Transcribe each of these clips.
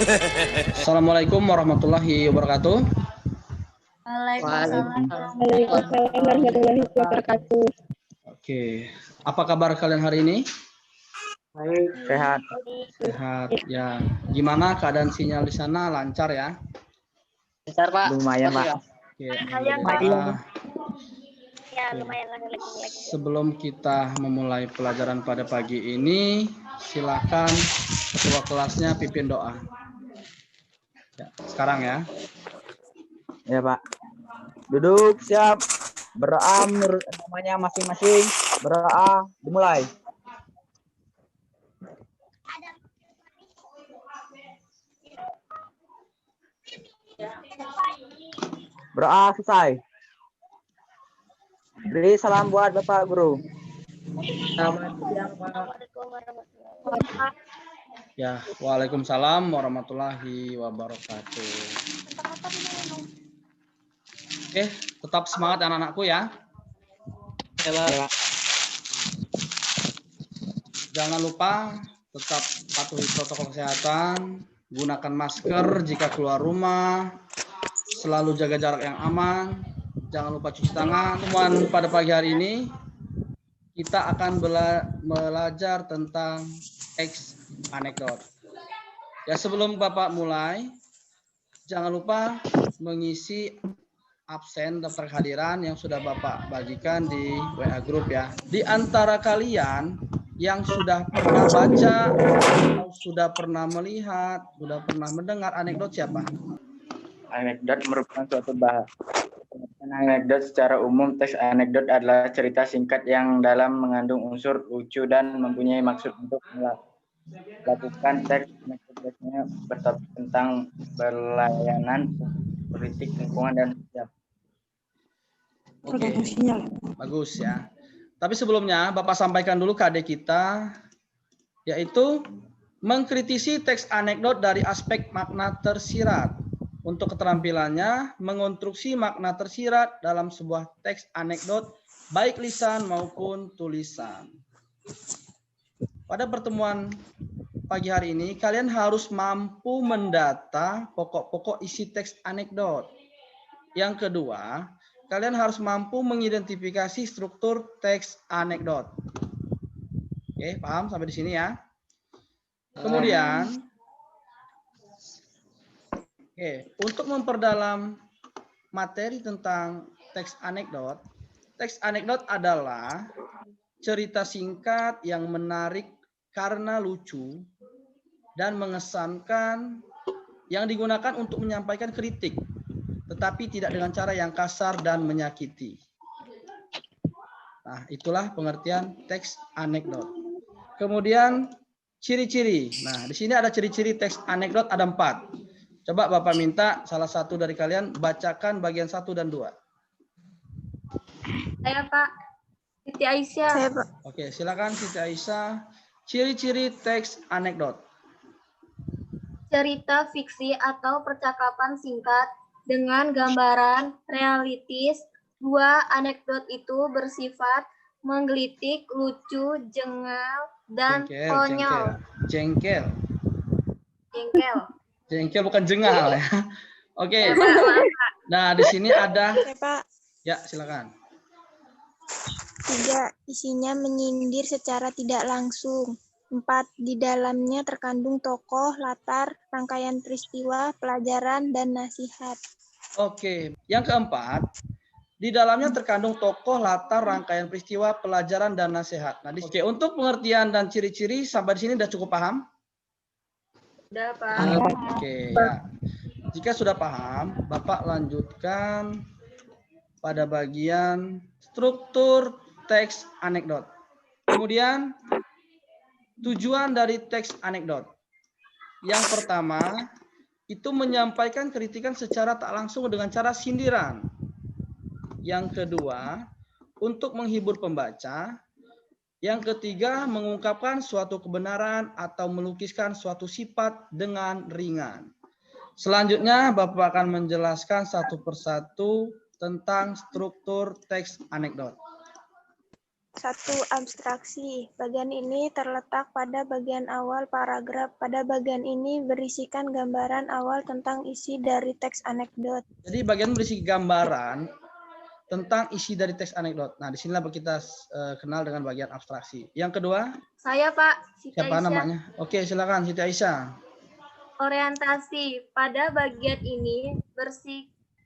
Assalamualaikum warahmatullahi wabarakatuh. Waalaikumsalam warahmatullahi wabarakatuh. Oke, apa kabar kalian hari ini? Baik, sehat. Sehat ya. Gimana keadaan sinyal di sana? Lancar ya? Lancar, Pak. Lumayan, Pak. Oke, alhamdulillah. Ya, lumayan lagi. Sebelum kita memulai pelajaran pada pagi ini, silakan ketua kelasnya pimpin doa. Ya, sekarang ya. Ya, Pak. Duduk, siap. Berdoa menurut namanya masing-masing. Berdoa, dimulai. Berdoa selesai. Beri salam buat Bapak Guru. Selamat siang, Pak. Ya, waalaikumsalam warahmatullahi wabarakatuh. Oke, tetap semangat anak-anakku ya. Ya, Pak. Jangan lupa tetap patuhi protokol kesehatan, gunakan masker jika keluar rumah, selalu jaga jarak yang aman, jangan lupa cuci tangan. Teman, pada pagi hari ini kita akan belajar tentang teks anekdot. Ya, sebelum Bapak mulai, jangan lupa mengisi absen daftar kehadiran yang sudah Bapak bagikan di WA Group ya. Di antara kalian yang sudah pernah baca, atau sudah pernah melihat, sudah pernah mendengar anekdot siapa? Anekdot merupakan suatu bahasa. Anekdot secara umum, teks anekdot adalah cerita singkat yang dalam mengandung unsur lucu dan mempunyai maksud untuk melakukan. Teks anekdotnya bertopik tentang berlayanan, politik, lingkungan, dan sosial. Oke, bagus ya. Tapi sebelumnya Bapak sampaikan dulu ke adik kita, yaitu mengkritisi teks anekdot dari aspek makna tersirat. Untuk keterampilannya, mengonstruksi makna tersirat dalam sebuah teks anekdot, baik lisan maupun tulisan. Pada pertemuan pagi hari ini, kalian harus mampu mendata pokok-pokok isi teks anekdot. Yang kedua, kalian harus mampu mengidentifikasi struktur teks anekdot. Oke, paham sampai di sini ya? Kemudian, untuk memperdalam materi tentang teks anekdot adalah cerita singkat yang menarik karena lucu dan mengesankan yang digunakan untuk menyampaikan kritik, tetapi tidak dengan cara yang kasar dan menyakiti. Nah, itulah pengertian teks anekdot. Kemudian ciri-ciri. Nah, di sini ada ciri-ciri teks anekdot ada 4. Coba Bapak minta salah satu dari kalian bacakan bagian 1 dan 2. Saya, Pak. Siti Aisyah. Saya, Pak. Oke, silakan Siti Aisyah. Ciri-ciri teks anekdot. Cerita fiksi atau percakapan singkat dengan gambaran realistis. 2. Anekdot itu bersifat menggelitik, lucu, jengkel, dan konyol. Jengkel bukan jengal ya. Oke. Nah, di sini ada. Saya, Pak. Ya, silakan. 3. Isinya menyindir secara tidak langsung. 4. Di dalamnya terkandung tokoh, latar, rangkaian peristiwa, pelajaran, dan nasihat. Oke. Yang keempat, di dalamnya terkandung tokoh, latar, rangkaian peristiwa, pelajaran, dan nasihat. Nah, oke, untuk pengertian dan ciri-ciri sampai di sini sudah cukup paham? Sudah, Pak. Oke, ya. Jika sudah paham, Bapak lanjutkan pada bagian struktur teks anekdot. Kemudian, tujuan dari teks anekdot. Yang pertama, itu menyampaikan kritikan secara tak langsung dengan cara sindiran. Yang kedua, untuk menghibur pembaca. Yang ketiga, mengungkapkan suatu kebenaran atau melukiskan suatu sifat dengan ringan. Selanjutnya, Bapak akan menjelaskan satu persatu tentang struktur teks anekdot. 1. Abstraksi. Bagian ini terletak pada bagian awal paragraf. Pada bagian ini berisikan gambaran awal tentang isi dari teks anekdot. Jadi bagian berisi gambaran tentang isi dari teks anekdot. Nah, disinilah kita kenal dengan bagian abstraksi. Yang kedua, Saya, Pak. Siti siapa Aisyah. namanya? Oke, silakan Siti Aisyah. Orientasi. Pada bagian ini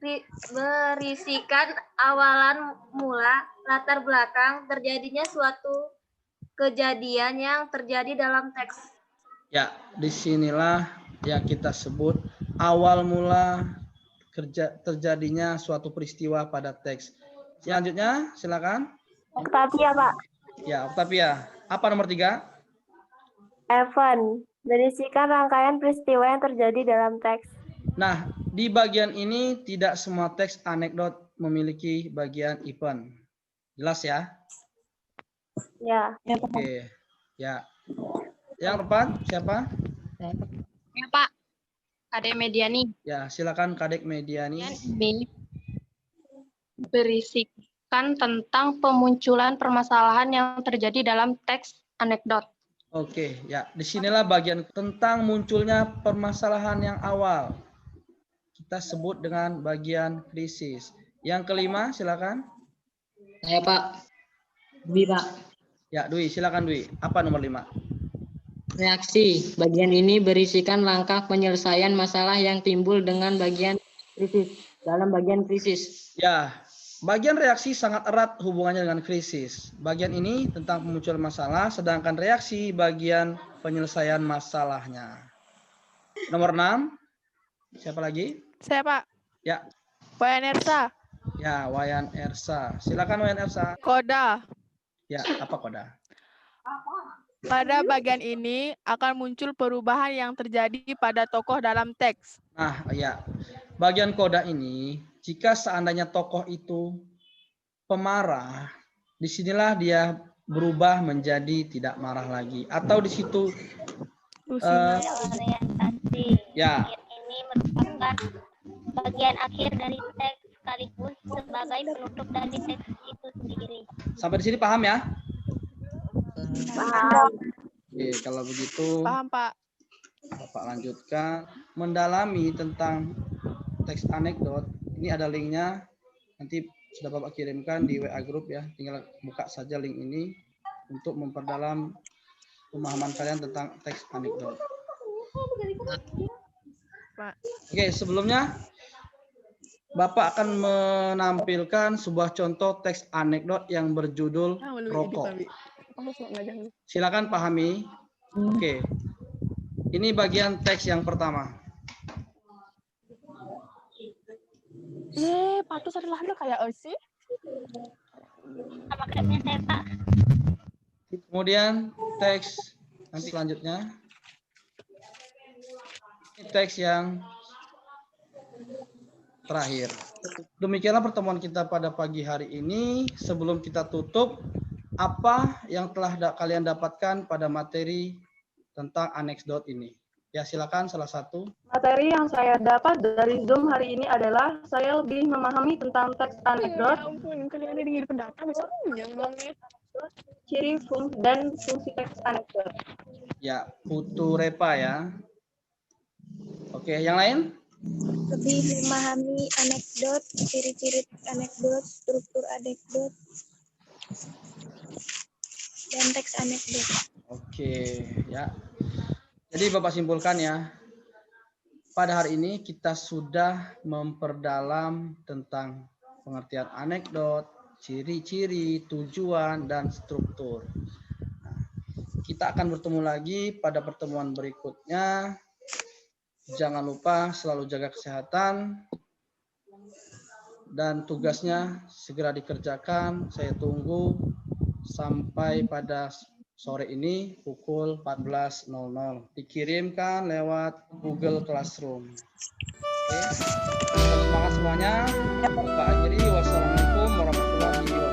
berisikan awalan mula, latar belakang, terjadinya suatu kejadian yang terjadi dalam teks. Ya, disinilah yang kita sebut awal mula terjadinya suatu peristiwa pada teks. Selanjutnya, silakan. Octavia, Pak. Ya, Octavia. Apa nomor 3? Event. Berisikan rangkaian peristiwa yang terjadi dalam teks. Nah, di bagian ini tidak semua teks anekdot memiliki bagian event. Jelas ya? Ya. Oke. Ya. Yang keempat, siapa? Ya, Pak. Kadek Mediani. Ya, silakan Kadek Mediani. B. Berisikan tentang pemunculan permasalahan yang terjadi dalam teks anekdot. Oke, ya. Disinilah bagian tentang munculnya permasalahan yang awal. Kita sebut dengan bagian krisis. Yang kelima, silakan. Saya Pak. Dwi Pak. Ya, Dwi, silakan Dwi. Apa nomor 5? Reaksi. Bagian ini berisikan langkah penyelesaian masalah yang timbul dengan bagian krisis. Dalam bagian krisis. Ya, bagian reaksi sangat erat hubungannya dengan krisis. Bagian ini tentang pemunculan masalah, sedangkan reaksi bagian penyelesaian masalahnya. Nomor 6. Siapa lagi? Saya, Pak. Ya. Wayan Ersa. Ya, Wayan Ersa. Silakan Wayan Ersa. Koda. Ya, apa koda? Pada bagian ini akan muncul perubahan yang terjadi pada tokoh dalam teks. Nah, ya. Bagian koda ini, jika seandainya tokoh itu pemarah, disinilah dia berubah menjadi tidak marah lagi. Atau di situ, ya. Ini merupakan bagian akhir dari teks sekaligus sebagai penutup dari teks itu sendiri. Sampai di sini paham ya? Paham. Oke, kalau begitu, Paham, Pak. Bapak lanjutkan mendalami tentang teks anekdot. Ini ada linknya, nanti sudah Bapak kirimkan di WA Group ya. Tinggal buka saja link ini untuk memperdalam pemahaman kalian tentang teks anekdot. Oke, sebelumnya Bapak akan menampilkan sebuah contoh teks anekdot yang berjudul rokok. Silakan pahami. Oke. Ini bagian teks yang pertama. Patus adalah kayak sih. Sama kayaknya saya, Pak. Kemudian teks nanti selanjutnya. Ini teks yang terakhir. Demikianlah pertemuan kita pada pagi hari ini. Sebelum kita tutup, apa yang telah kalian dapatkan pada materi tentang anekdot ini? Ya, silakan salah satu. Materi yang saya dapat dari Zoom hari ini adalah saya lebih memahami tentang teks anekdot, ciri fungsi dan fungsi teks anekdot. Ya, Putu Repa ya. Oke, yang lain? Lebih memahami anekdot, ciri-ciri anekdot, struktur anekdot, dan teks anekdot. Oke, ya. Jadi Bapak simpulkan ya, pada hari ini kita sudah memperdalam tentang pengertian anekdot, ciri-ciri, tujuan, dan struktur. Nah, kita akan bertemu lagi pada pertemuan berikutnya. Jangan lupa selalu jaga kesehatan dan tugasnya segera dikerjakan. Saya tunggu sampai pada sore ini pukul 14.00. Dikirimkan lewat Google Classroom. Oke. Semangat semuanya. Bapak akhiri. Wassalamualaikum warahmatullahi wabarakatuh.